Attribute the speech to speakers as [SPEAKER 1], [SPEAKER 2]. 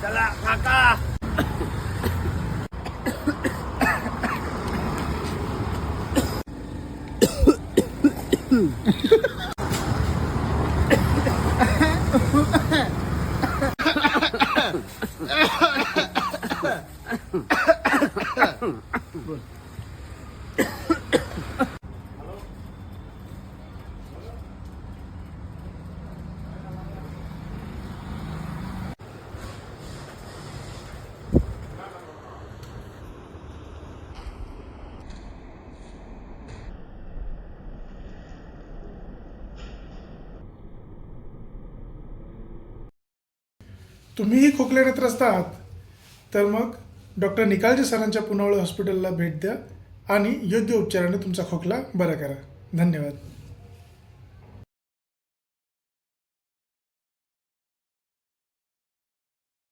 [SPEAKER 1] चला काका.
[SPEAKER 2] तुम्हीही खोकल्याने त्रस्त आहात तर मग डॉक्टर निकालजे सरांच्या पुनावळे हॉस्पिटलला भेट द्या आणि योग्य उपचाराने तुमचा खोकला बरा करा. धन्यवाद.